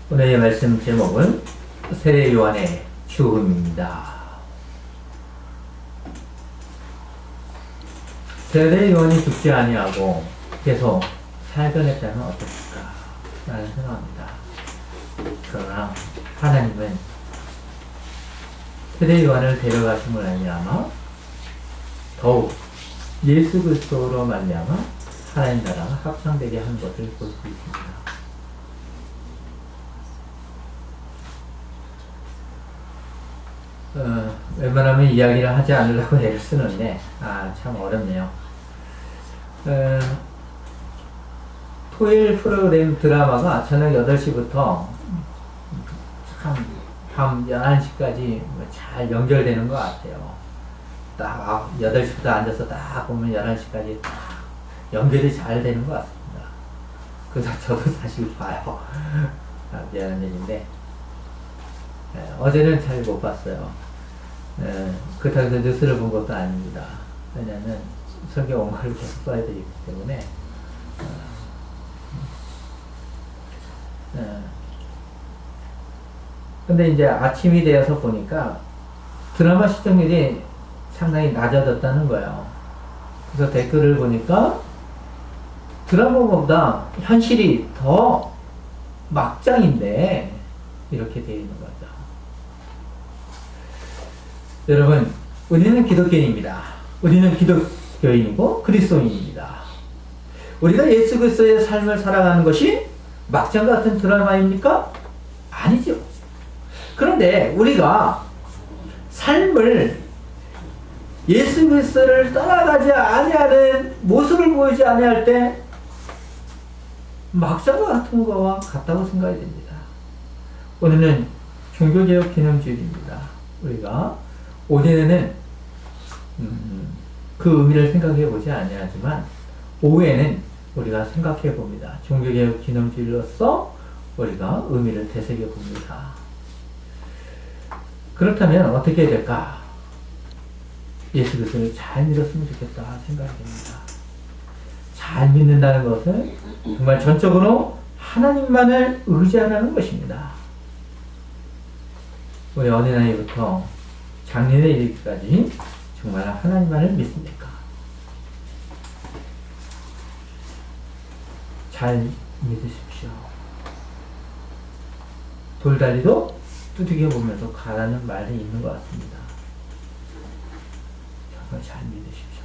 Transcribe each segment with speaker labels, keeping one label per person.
Speaker 1: 오늘의 말씀 제목은 세례 요한의 죽음입니다. 세례 요한이 죽지 아니하고 계속 살아냈다면 어땠을까 라는 생각합니다. 그러나 하나님은 세례 요한을 데려가심을 말미암아 더욱 예수 그리스도로 말미암아 하나님 나라가 확장되게 한 것을 볼 수 있습니다. 웬만하면 이야기를 하지 않으려고 애를 쓰는데 참 어렵네요. 토요일 프로그램 드라마가 저녁 8시부터 참 밤 11시까지 잘 연결되는 것 같아요. 딱 8시부터 앉아서 딱 보면 11시까지 딱 연결이 잘 되는 것 같습니다. 그래서 저도 사실 봐요. 미안한 얘기인데 어제는 잘 못 봤어요. 그렇다고 해서 뉴스를 본 것도 아닙니다. 왜냐하면 설교 온 걸 계속 써야 되기 때문에 근데 이제 아침이 되어서 보니까 드라마 시청률이 상당히 낮아졌다는 거예요. 그래서 댓글을 보니까 드라마보다 현실이 더 막장인데 이렇게 되어 있는 거죠. 여러분, 우리는 기독교인입니다. 우리는 기독교인이고 그리스도인입니다. 우리가 예수 그리스도의 삶을 살아가는 것이 막장 같은 드라마입니까? 아니죠. 그런데 우리가 삶을 예수 그리스도를 따라가지 아니하는 모습을 보이지 아니할 때 막장 같은 거와 같다고 생각이 됩니다. 오늘은 종교개혁 기념주일입니다. 우리가 오전에는 그 의미를 생각해 보지 아니하지만 오후에는 우리가 생각해 봅니다. 종교개혁 기념주일로서 우리가 의미를 되새겨 봅니다. 그렇다면 어떻게 될까? 예수 그리스도를 잘 믿었으면 좋겠다 생각이 됩니다. 잘 믿는다는 것은 정말 전적으로 하나님만을 의지하라는 것입니다. 우리 어린아이부터 작년에 이르기까지 정말 하나님만을 믿습니까? 잘 믿으십시오. 돌다리도 두들겨 보면서 가라는 말이 있는 것 같습니다. 정말 잘 믿으십시오.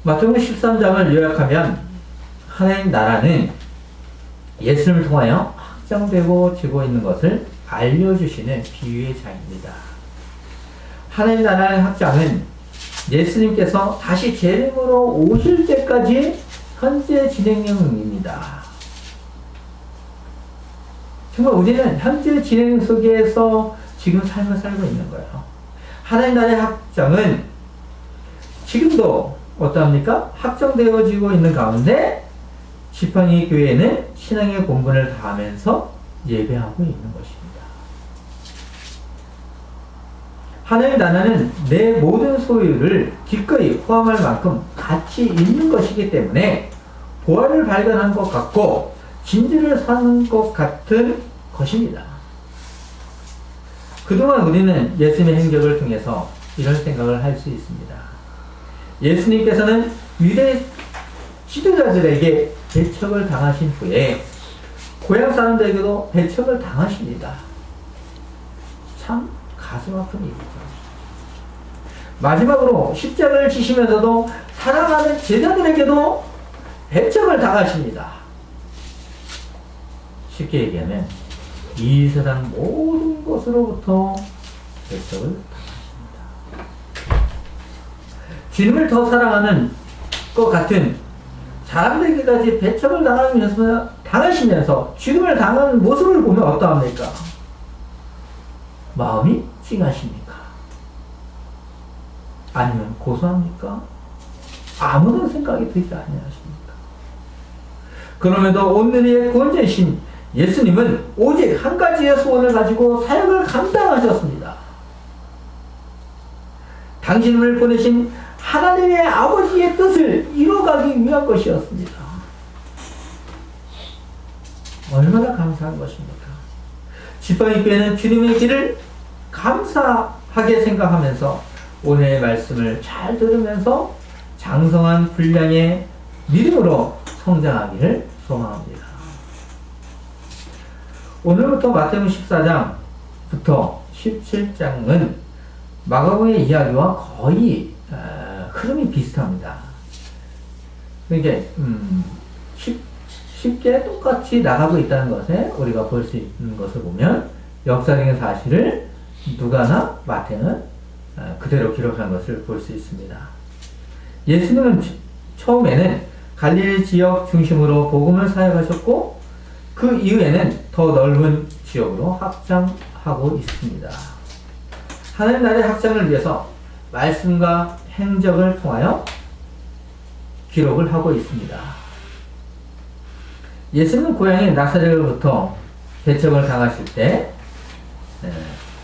Speaker 1: 마태복음 13장을 요약하면 하나님 나라는 예수님을 통하여 확장되고 지고 있는 것을 알려주시는 비유의 장입니다. 하나님 나라의 확장은 예수님께서 다시 재림으로 오실 때까지 현재 진행형입니다. 정말 우리는 현재 진행 속에서 지금 삶을 살고 있는 거예요. 하나님 나라의 확장은 지금도 어떠합니까? 확장되어지고 있는 가운데 지팡이 교회는 신앙의 본분을 다하면서 예배하고 있는 것입니다. 하나님 나라는 내 모든 소유를 기꺼이 포함할 만큼 가치 있는 것이기 때문에 보화를 발견한 것 같고 진주를 사는 것 같은 것입니다. 그동안 우리는 예수님의 행적을 통해서 이런 생각을 할 수 있습니다. 예수님께서는 유대 지도자들에게 배척을 당하신 후에 고향 사람들에게도 배척을 당하십니다. 참 가슴 아픈 일이죠. 마지막으로 십자가를 지시면서도 사랑하는 제자들에게도 배척을 당하십니다. 쉽게 얘기하면 이 세상 모든 것으로부터 배척을 당하십니다. 주님을 더 사랑하는 것 같은 사람들에게까지 배척을 당하시면서 주님을 당하는 모습을 보면 어떠합니까? 마음이 찡하십니까? 아니면 고소합니까? 아무런 생각이 들지 아니하십니까? 그럼에도 오늘의 구원자이신 예수님은 오직 한 가지의 소원을 가지고 사역을 감당하셨습니다. 당신을 보내신 하나님의 아버지의 뜻을 이뤄가기 위한 것이었습니다. 얼마나 감사한 것입니까? 지팡이교회는 주님의 길을 감사하게 생각하면서 오늘의 말씀을 잘 들으면서 장성한 분량의 믿음으로 성장하기를 소망합니다. 오늘부터 마태복음 14장부터 17장은 마가복음의 이야기와 거의 흐름이 비슷합니다. 그러니까 쉽게 똑같이 나가고 있다는 것에 우리가 볼 수 있는 것을 보면 역사적인 사실을 누가나 마태는 그대로 기록한 것을 볼 수 있습니다. 예수님은 처음에는 갈릴리 지역 중심으로 복음을 사역하셨고 그 이후에는 더 넓은 지역으로 확장하고 있습니다. 하나님 나라의 확장을 위해서 말씀과 행적을 통하여 기록을 하고 있습니다. 예수님은 고향인 나사렛으로부터 배척을 당하실 때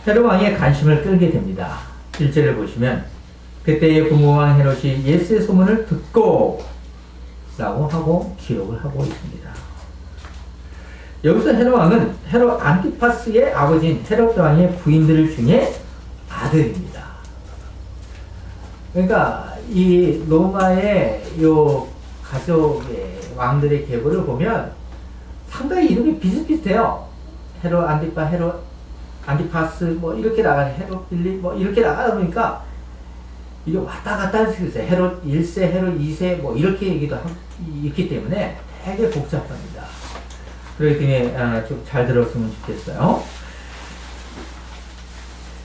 Speaker 1: 헤롯 왕의 관심을 끌게 됩니다. 1절을 보시면 그때의 분봉왕 헤롯이 예수의 소문을 듣고 라고 하고 기록을 하고 있습니다. 여기서 헤롯 왕은 헤롯 안티파스의 아버지인 헤롯 왕의 부인들 중에 아들입니다. 그러니까 이 로마의 요 가족의 왕들의 계보를 보면 상당히 이름이 비슷비슷해요. 헤롯 안티파, 헤롯 안티파스 뭐 이렇게 나가는 헤롯 빌립 뭐 이렇게 나가다 보니까 이게 왔다 갔다 할 수 있어요. 헤롯 1세, 헤롯 2세 뭐 이렇게 얘기도 있기 때문에 되게 복잡합니다. 그렇기 때문에 좀 잘 들었으면 좋겠어요.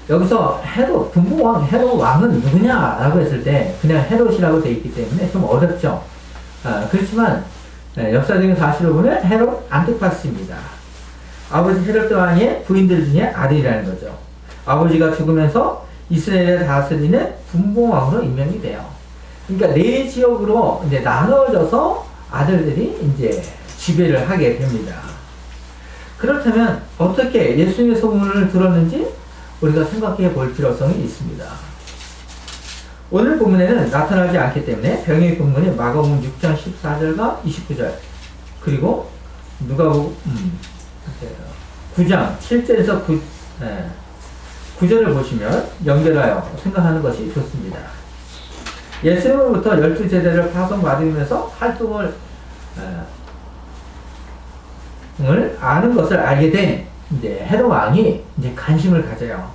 Speaker 1: 여기서 헤롯, 분봉왕 헤롯 왕은 누구냐라고 했을 때 그냥 헤롯이라고 되어 있기 때문에 좀 어렵죠. 그렇지만 역사적인 사실을 보면 헤롯 안티파스입니다. 아버지 헤롯 왕의 부인들 중에 아들이라는 거죠. 아버지가 죽으면서 이스라엘을 다스리는 분봉왕으로 임명이 돼요. 그러니까 네 지역으로 이제 나누어져서 아들들이 이제 지배를 하게 됩니다. 그렇다면 어떻게 예수님의 소문을 들었는지 우리가 생각해 볼 필요성이 있습니다. 오늘 본문에는 나타나지 않기 때문에 병의 본문이 마가복음 6장 14절과 29절 그리고 누가복음 9장 7절에서 9절을 보시면 연결하여 생각하는 것이 좋습니다. 예수님으로부터 12제자를 파송받으면서 활동을 아는 것을 알게 된 이제 헤롯 왕이 이제 관심을 가져요.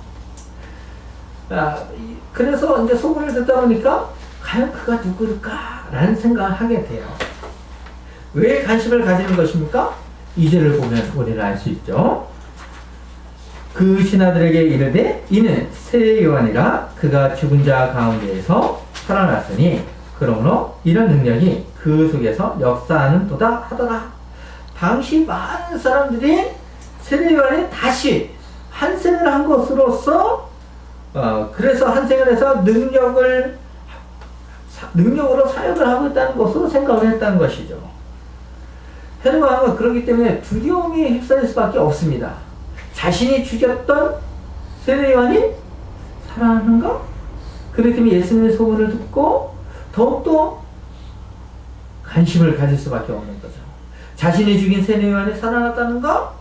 Speaker 1: 그래서 이제 소문을 듣다 보니까 과연 그가 누구일까라는 생각을 하게 돼요. 왜 관심을 가지는 것입니까? 2절을 보면 우리는 알 수 있죠. 그 신하들에게 이르되 이는 새 요한이라 그가 죽은 자 가운데에서 살아났으니 그러므로 이런 능력이 그 속에서 역사하는도다 하더라. 당시 많은 사람들이 세례 요한이 다시 환생을 한 것으로서 그래서 환생을 해서 능력으로 사역을 하고 있다는 것으로 생각을 했다는 것이죠. 헤롯 왕은 그렇기 때문에 두려움이 휩싸일 수밖에 없습니다. 자신이 죽였던 세례 요한이 살아났는가? 그렇기 때문에 예수님의 소문을 듣고 더욱더 관심을 가질 수밖에 없는 거죠. 자신이 죽인 세례 요한이 살아났다는가?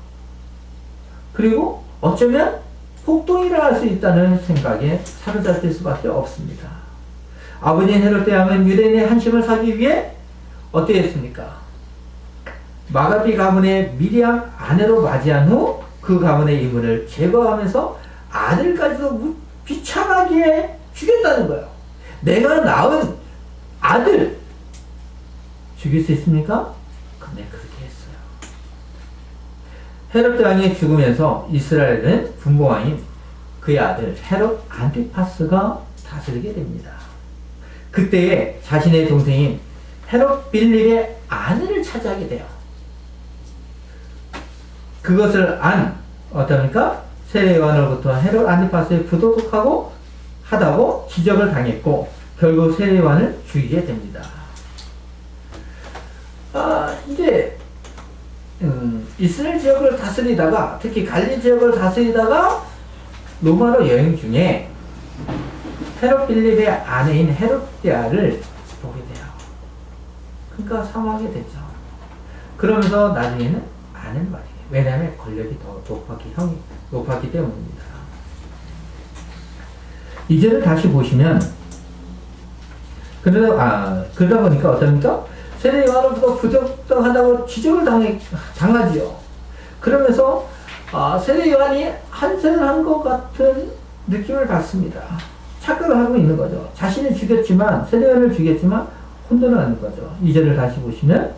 Speaker 1: 그리고 어쩌면 폭동이 일어날 수 있다는 생각에 사로잡힐 수밖에 없습니다. 아버지인 헤롯 대왕은 유대인의 한심을 사기 위해 어떻게 했습니까? 마가비 가문의 미리암 아내로 맞이한 후 그 가문의 인물을 제거하면서 아들까지도 비참하게 죽였다는 거예요. 내가 낳은 아들 죽일 수 있습니까? 근데 그렇게 했어요. 헤롯 대왕이 죽으면서 이스라엘은 분봉왕인 그의 아들 헤롯 안티파스가 다스리게 됩니다. 그때에 자신의 동생인 헤롯 빌립의 아내를 차지하게 돼요. 그것을 어떠합니까? 세례 요한으로부터 헤롯 안티파스에 부도덕하고 하다고 지적을 당했고 결국 세례 요한을 죽이게 됩니다. 이제 이스라엘 지역을 다스리다가 특히 갈릴리 지역을 다스리다가 로마로 여행 중에 헤롯 빌립의 아내인 헤롯디아를 보게 돼요. 그러니까 사망하게 됐죠. 그러면서 나중에는 않은 말이에요. 왜냐하면 권력이 더 높았기 때문입니다. 이제는 다시 보시면 그러다 보니까 어떻습니까? 세례 요한으로부터 부적당하다고 지적을 당하지요. 그러면서 세례 요한이 한세를 한 것 같은 느낌을 받습니다. 착각을 하고 있는 거죠. 자신이 죽였지만 세례 요한을 죽였지만 혼돈을 하는 거죠. 2절을 다시 보시면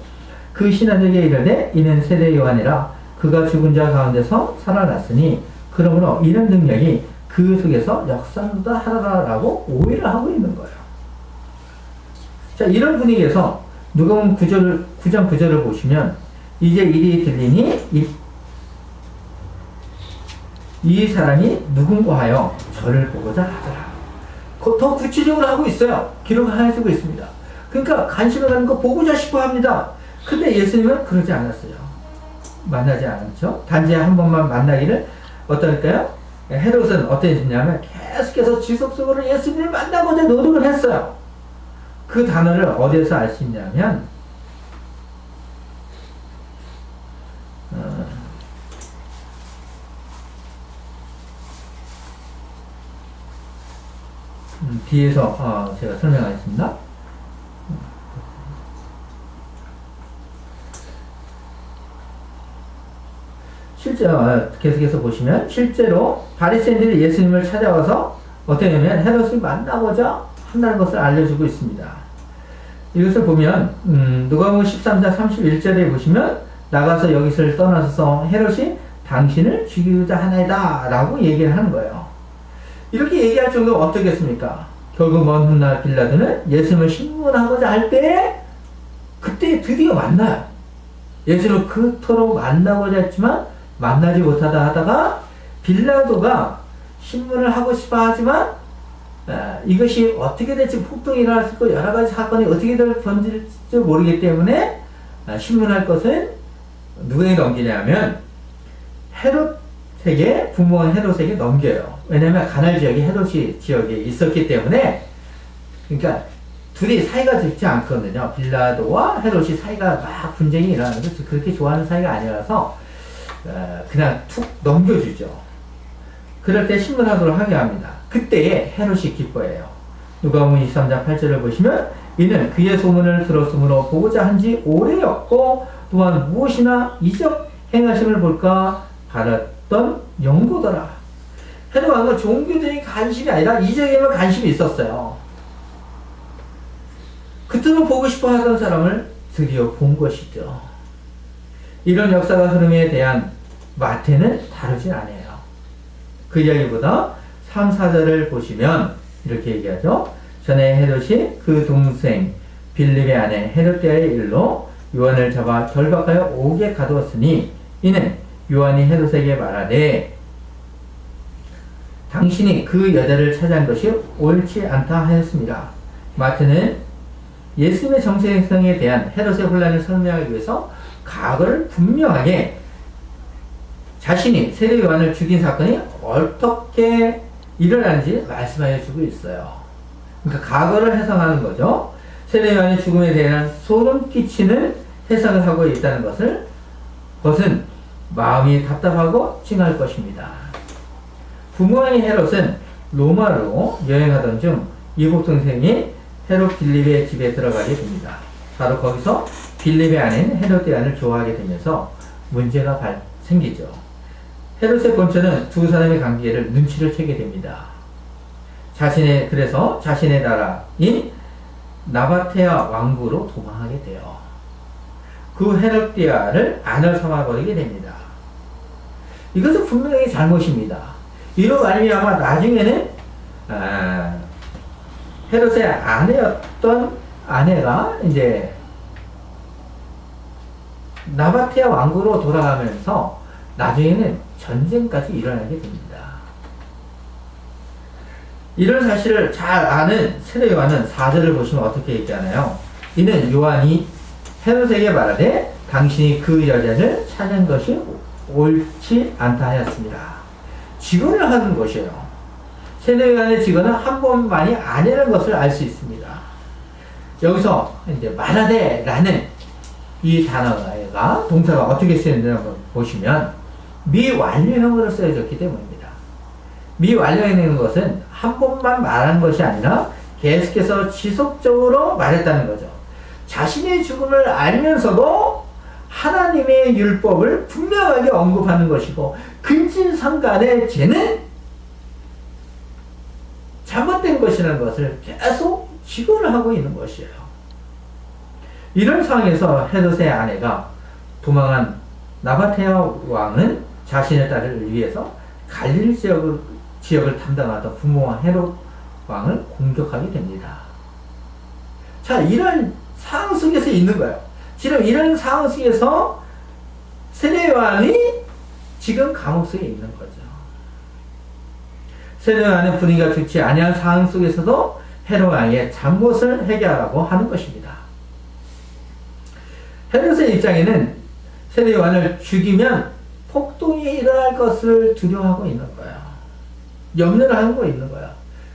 Speaker 1: 그 신하들에게 이르되 이는 세례 요한이라 그가 죽은 자 가운데서 살아났으니 그러므로 이런 능력이 그 속에서 역사하다 하라라고 오해를 하고 있는 거예요. 자, 이런 분위기에서 누가복음 9장 9절을 보시면 이제 일이 들리니 이 사람이 누군가 하여 저를 보고자 하더라. 더 구체적으로 하고 있어요. 기록을 해주고 있습니다. 그러니까 관심을 가는 거 보고자 싶어 합니다. 근데 예수님은 그러지 않았어요. 만나지 않았죠. 단지 한 번만 만나기를 어떨까요? 헤롯은 어땠냐면 계속해서 지속적으로 예수님을 만나고자 노력을 했어요. 그 단어를 어디에서 알 수 있냐면 뒤에서 제가 설명하겠습니다. 계속해서 보시면 실제로 바리새인들이 예수님을 찾아와서 어떻게 하면 헤롯을 만나고자 한다는 것을 알려주고 있습니다. 이것을 보면 누가복음 13장 31절에 보시면 나가서 여기서 떠나서 헤롯이 당신을 죽이고자 하나이다 라고 얘기를 하는 거예요. 이렇게 얘기할 정도면 어떻겠습니까? 결국 먼 훗날 빌라도는 예수님을 신문하고자 할 때 그때 드디어 만나요. 예수를 그토록 만나고자 했지만 만나지 못하다 하다가 빌라도가 신문을 하고 싶어 하지만 이것이 어떻게 될지 폭동이 일어날 수 있고 여러 가지 사건이 어떻게 번질지 모르기 때문에 신문할 것은 누구에게 넘기냐면 헤롯에게, 부모인 헤롯에게 넘겨요. 왜냐하면 가나안 지역이 헤롯이 지역에 있었기 때문에, 그러니까 둘이 사이가 좋지 않거든요. 빌라도와 헤롯이 사이가 막 분쟁이 일어나면서 그렇게 좋아하는 사이가 아니라서 그냥 툭 넘겨주죠. 그럴 때 신문하도록 하게 합니다. 그때에 헤롯이 기뻐해요. 누가복음 23장 8절을 보시면 이는 그의 소문을 들었으므로 보고자 한지 오래였고 또한 무엇이나 이적 행하심을 볼까 바랐던 연고더라. 헤롯 왕은 종교적인 관심이 아니라 이적에만 관심이 있었어요. 그토록 보고 싶어 하던 사람을 드디어 본 것이죠. 이런 역사가 흐름에 대한 마태는 다루진 않아요. 그 이야기보다 3, 4절을 보시면 이렇게 얘기하죠. 전에 헤롯이 그 동생 빌립의 아내 헤롯디아의 일로 요한을 잡아 결박하여 옥에 가두었으니 이는 요한이 헤롯에게 말하되 당신이 그 여자를 찾아온 것이 옳지 않다 하였습니다. 마태는 예수님의 정체성에 대한 헤롯의 혼란을 설명하기 위해서 과거를 분명하게 자신이 세례 요한을 죽인 사건이 어떻게 일어난지 말씀하여 주고 있어요. 그러니까 과거를 해석하는 거죠. 세례 요한의 죽음에 대한 소름 끼치는 해석을 하고 있다는 것은 마음이 답답하고 찡할 것입니다. 부모인 헤롯은 로마로 여행하던 중 이복 동생이 헤롯 빌립의 집에 들어가게 됩니다. 바로 거기서 빌립의 아내인 헤롯디아를 좋아하게 되면서 문제가 생기죠. 헤롯의 본처는 두 사람의 관계를 눈치를 채게 됩니다. 그래서 자신의 나라인 나바테아 왕국으로 도망하게 돼요. 그 헤롯디아를 아내로 삼아버리게 됩니다. 이것은 분명히 잘못입니다. 이로 말미암아 나중에는 헤롯의 아내였던 아내가 이제 나바테아 왕국으로 돌아가면서 나중에는 전쟁까지 일어나게 됩니다. 이런 사실을 잘 아는 세례 요한은 4절을 보시면 어떻게 얘기하나요? 이는 요한이 헤롯에게 말하되 당신이 그 여자를 찾은 것이 옳지 않다 하였습니다. 직언을 하는 것이에요. 세례 요한의 직언은 한 번만이 아니라는 것을 알 수 있습니다. 여기서 이제 말하되 라는 이 단어예요. 단어가 동사가 어떻게 쓰였는지 한번 보시면 미완료형으로 쓰여졌기 때문입니다. 미완료형인 것은 한 번만 말한 것이 아니라 계속해서 지속적으로 말했다는 거죠. 자신의 죽음을 알면서도 하나님의 율법을 분명하게 언급하는 것이고 근친상간의 죄는 잘못된 것이라는 것을 계속 직언을 하고 있는 것이에요. 이런 상황에서 헤롯의 아내가 도망한 나바테아 왕은 자신의 딸을 위해서 갈릴리 지역을 담당하던 부모와 헤롯 왕을 공격하게 됩니다. 자, 이런 상황 속에서 있는 거예요. 지금 이런 상황 속에서 세례 요한이 지금 감옥 속에 있는 거죠. 세례 요한의 분위기가 좋지 아니한 상황 속에서도 헤롯 왕의 잘못을 해결하라고 하는 것입니다. 헤롯의 입장에는 세례 요한을 죽이면 폭동이 일어날 것을 두려워하고 있는 거예요. 염려를 하고 있는 거예요.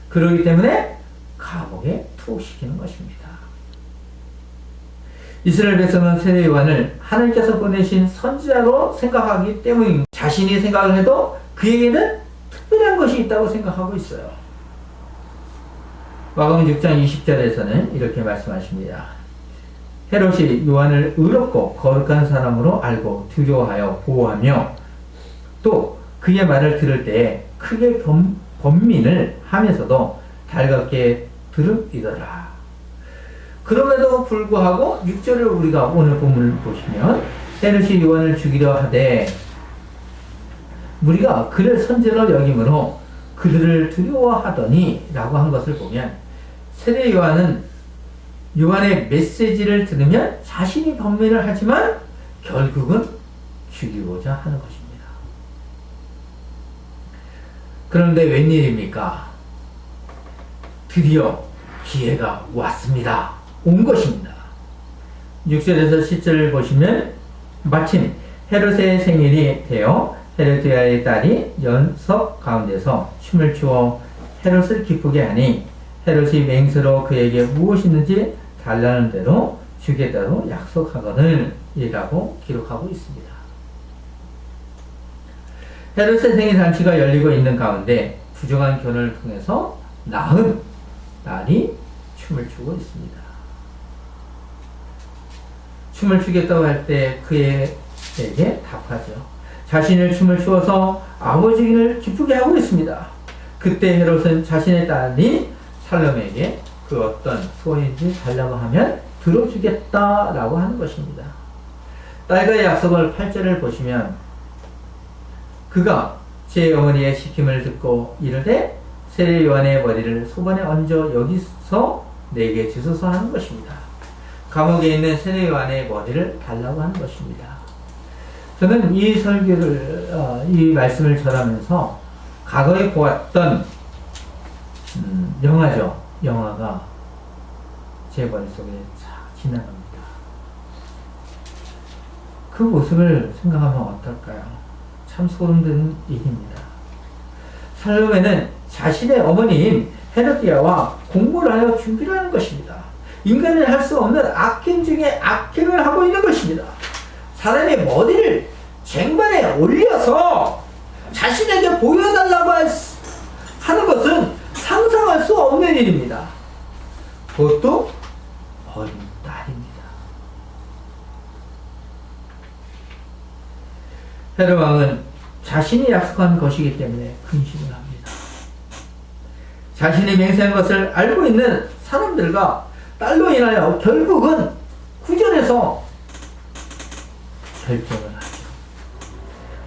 Speaker 1: 그렇기 때문에 감옥에 투옥시키는 것입니다. 이스라엘 백성은 세례 요한을 하나님께서 보내신 선지자로 생각하기 때문입니다. 자신이 생각을 해도 그에게는 특별한 것이 있다고 생각하고 있어요. 마가복음 6장 20절에서는 이렇게 말씀하십니다. 헤롯이 요한을 의롭고 거룩한 사람으로 알고 두려워하여 보호하며 또 그의 말을 들을 때에 크게 번민을 하면서도 달갑게 들으이더라. 그럼에도 불구하고 6절을 우리가 오늘 본문을 보시면 헤롯이 요한을 죽이려 하되 우리가 그를 선지자로 여김으로 그들을 두려워하더니 라고 한 것을 보면 세례 요한은 요한의 메시지를 들으면 자신이 번민을 하지만 결국은 죽이고자 하는 것입니다. 그런데 웬일입니까? 드디어 기회가 왔습니다. 온 것입니다. 6절에서 10절을 보시면 마침 헤롯의 생일이 되어 헤로디아의 딸이 연석 가운데서 춤을 추어 헤롯을 기쁘게 하니 헤롯이 맹세로 그에게 무엇이 있는지 달라는 대로 주겠다고 약속하거늘 이라고 기록하고 있습니다. 헤롯의 생일 잔치가 열리고 있는 가운데 부정한 결혼을 통해서 낳은 딸이 춤을 추고 있습니다. 춤을 추겠다고 할 때 그에게 답하죠. 자신을 춤을 추어서 아버지를 기쁘게 하고 있습니다. 그때 헤롯은 자신의 딸이 살롬에게 그 어떤 소원인지 달라고 하면 들어주겠다라고 하는 것입니다. 딸과의 약속을 8절을 보시면 그가 제 어머니의 시킴을 듣고 이르되 세례 요한의 머리를 소반에 얹어 여기서 내게 주소서 하는 것입니다. 감옥에 있는 세례 요한의 머리를 달라고 하는 것입니다. 저는 이 설교를 이 말씀을 전하면서 과거에 보았던 영화죠. 영화가 제 머릿속에 쫙 지나갑니다. 그 모습을 생각하면 어떨까요? 참 소름돋는 일입니다. 살롬에는 자신의 어머니인 헤로디아와 공모를 하여 준비를 하는 것입니다. 인간이 할 수 없는 악행 중에 악행을 하고 있는 것입니다. 사람의 머리를 쟁반에 올려서 자신에게 보여달라고 하는 것은 상상할 수 없는 일입니다. 그것도 어린 딸입니다. 헤롯 왕은 자신이 약속한 것이기 때문에 근심을 합니다. 자신이 맹세한 것을 알고 있는 사람들과 딸로 인하여 결국은 구절에서 결정을 하죠.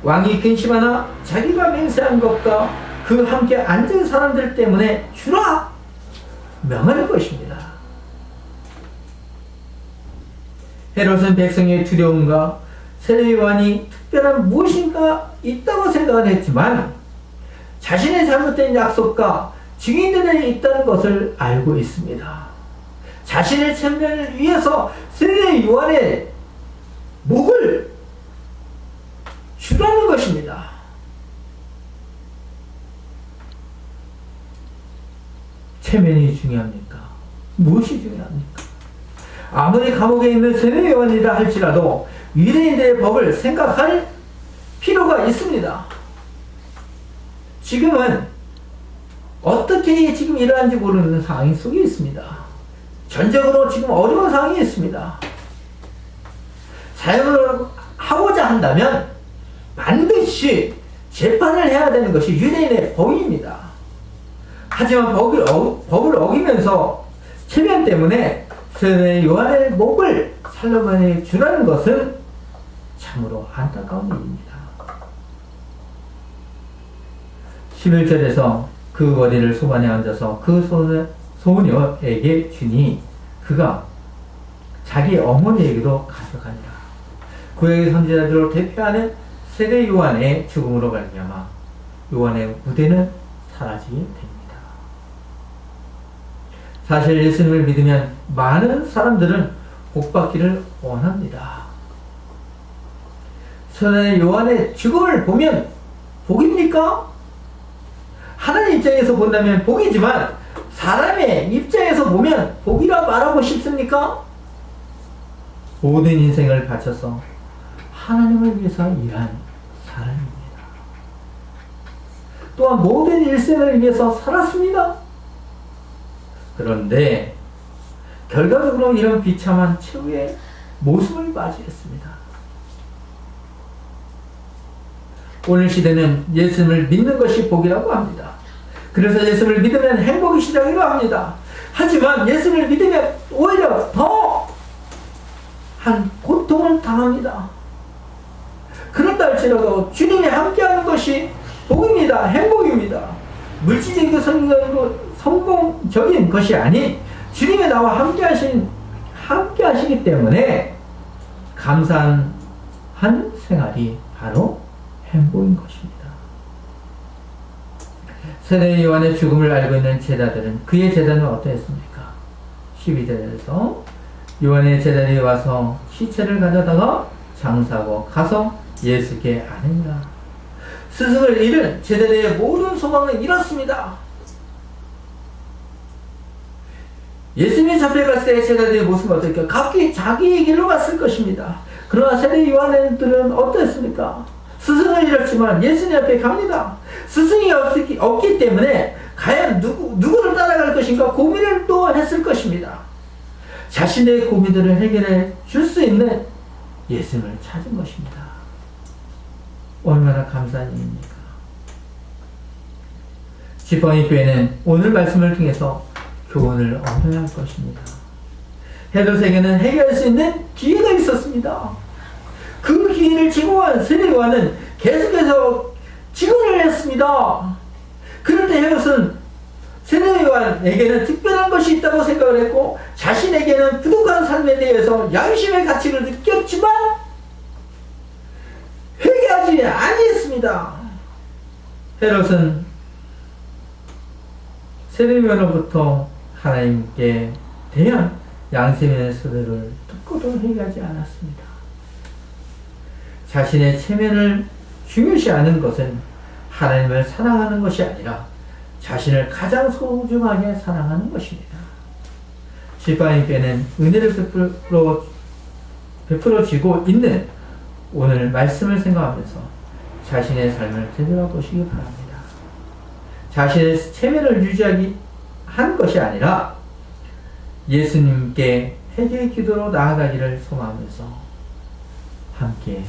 Speaker 1: 왕이 근심하나 자기가 맹세한 것과 그 함께 앉은 사람들 때문에 주라 명하는 것입니다. 헤롯은 백성의 두려움과 세례 요한이 특별한 무엇인가 있다고 생각을 했지만 자신의 잘못된 약속과 증인들이 있다는 것을 알고 있습니다. 자신의 체면을 위해서 세례 요한의 목을 주라는 것입니다. 체면이 중요합니까? 무엇이 중요합니까? 아무리 감옥에 있는 세례 요한이라 할지라도 유대인들의 법을 생각할 필요가 있습니다. 지금은 어떻게 지금 일어난지 모르는 상황 속에 있습니다. 전적으로 지금 어려운 상황이 있습니다. 사용을 하고자 한다면 반드시 재판을 해야 되는 것이 유대인의 법입니다. 하지만 법을 어기면서 체면 때문에 세례 요한의 목을 살로몬에 주라는 것은 참으로 안타까운 일입니다. 11절에서 그 머리를 소반에 얹어서 그 소녀에게 주니 그가 자기 어머니에게도 가져가니라. 구약의 선지자들을 대표하는 세례 요한의 죽음으로 말미암아 요한의 무대는 사라지게 됩니다. 사실 예수님을 믿으면 많은 사람들은 복받기를 원합니다. 세례 요한의 죽음을 보면 복입니까? 하나님 입장에서 본다면 복이지만 사람의 입장에서 보면 복이라 말하고 싶습니까? 모든 인생을 바쳐서 하나님을 위해서 일한 사람입니다. 또한 모든 일생을 위해서 살았습니다. 그런데 결과적으로 이런 비참한 최후의 모습을 맞이했습니다. 오늘 시대는 예수님을 믿는 것이 복이라고 합니다. 그래서 예수님을 믿으면 행복이 시작이라고 합니다. 하지만 예수님을 믿으면 오히려 더 한 고통을 당합니다. 그런다 할지라도 주님이 함께하는 것이 복입니다. 행복입니다. 물질적이고 성공적인 것이 아닌 주님이 나와 함께 하시기 때문에 감사한 생활이 바로 행복인 것입니다. 세례 요한의 죽음을 알고 있는 제자들은 그의 제자는 어떠했습니까? 12절에서 요한의 제자들이 와서 시체를 가져다가 장사하고 가서 예수께 아느니라. 스승을 잃은 제자들의 모든 소망을 잃었습니다. 예수님이 잡혀갔을 때 제자들의 모습은 어떨까요? 각기 자기의 길로 갔을 것입니다. 그러나 세례 요한들은 어땠습니까? 스승을 잃었지만 예수님 앞에 갑니다. 스승이 없기 때문에 과연 누구를 따라갈 것인가 고민을 또 했을 것입니다. 자신의 고민들을 해결해 줄 수 있는 예수님을 찾은 것입니다. 얼마나 감사한 일입니까? 지팡이 교회는 오늘 말씀을 통해서 교훈을 얻어야 할 것입니다. 헤롯에게는 해결할 수 있는 기회가 있었습니다. 그 기회를 제공한 세례 요한은 계속해서 직언을 했습니다. 그런데 헤롯은 세례 요한에게는 특별한 것이 있다고 생각을 했고 자신에게는 부족한 삶에 대해서 양심의 가치를 느꼈지만 회개하지 아니했습니다. 헤롯은 세례 요한으로부터 하나님께 대한 양심의 소리를 듣고도 회개하지 않았습니다. 자신의 체면을 중요시하는 것은 하나님을 사랑하는 것이 아니라 자신을 가장 소중하게 사랑하는 것입니다. 지팡이교회는 은혜를 베풀어지고 있는 오늘 말씀을 생각하면서 자신의 삶을 되돌아보시기 바랍니다. 자신의 체면을 유지하기 하는 것이 아니라 예수님께 회개의 기도로 나아가기를 소망하면서 함께